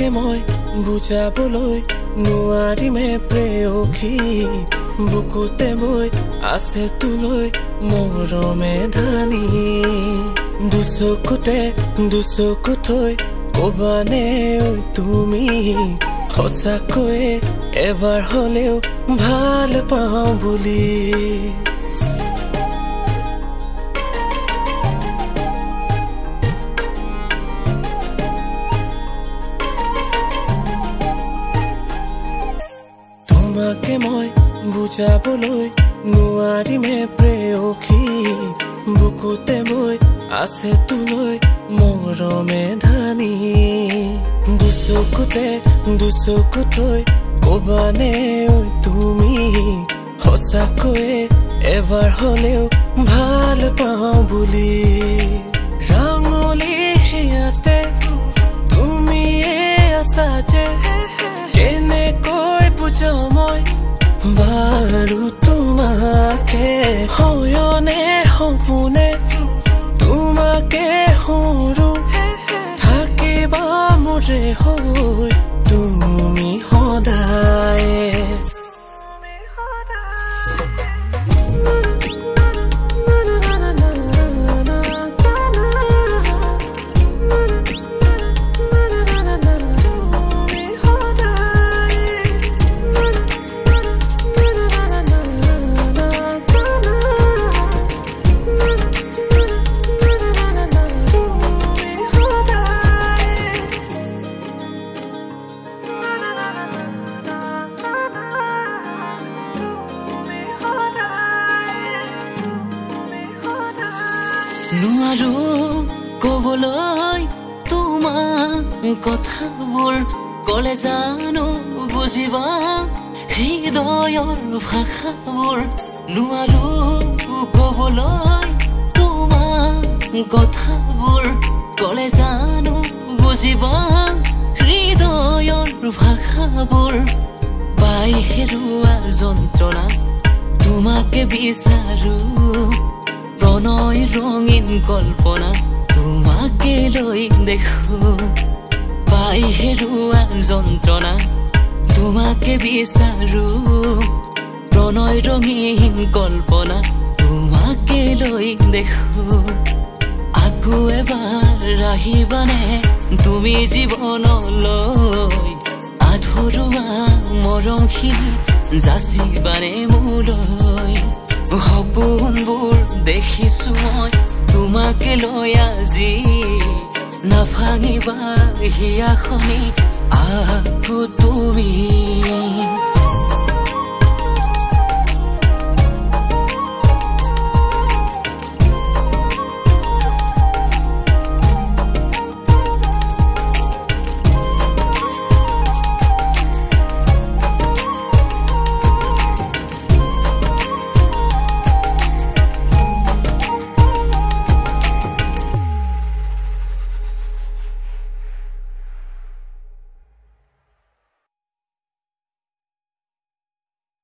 তোমাকে মই বুজাবলৈ নোৱাৰিমে প্ৰেয়সী বুকুতে বৈ আছে তুলৈ মৰমে ধানি দুচকু থৈ কবানে তুমি সঁচাকৈয়ে এবাৰ হলেও ভাল পাওঁ বুলি তোমাকে মই বুজাবলৈ নোৱাৰিমে প্ৰেয়সী বুকুতে বৈ আছে তুলৈ মৰমে ধানি দুচকু থৈ কবানে তুমি সঁচাকৈয়ে এবাৰ হলেও ভাল পাওঁ বুলি ৰাঙলী হিয়াতে তুমিয়ে আছা যে কেনেকৈ বুজাও মই বাৰু তোমাকে হয়নে সপোনে তোমাকে সৰু থাকিবা মোৰে হৈ তুমি সদায় নোৱাৰো কবলৈ তোমাৰ কথাবোৰ কলে জানো বুজিবা হৃদয়ৰ ভাষাবোৰ নোৱাৰো কবলৈ তোমাৰ কথাবোৰ কলে জানো বুজিবা হৃদয়ৰ ভাষাবোৰ পাই হেৰুৱা যন্ত্ৰণা তোমাকে বিচাৰো প্ৰণয় ৰঙীন কল্পনা তোমাকে লৈ দেখো পাই হেৰুৱা যন্ত্ৰণা তোমাকে বিচাৰো প্ৰণয় ৰঙীন কল্পনা তোমাকে লৈ দেখো আকৌ এবাৰ আহিবানে তুমি জীৱনলৈ আধৰুৱা মৰমখিনি যাচিবানে মোলৈ সপোনবোৰ দেখিছো মই তোমাকে লৈ আজি নাভাঙিবা হিয়াখনি আকৌ তুমি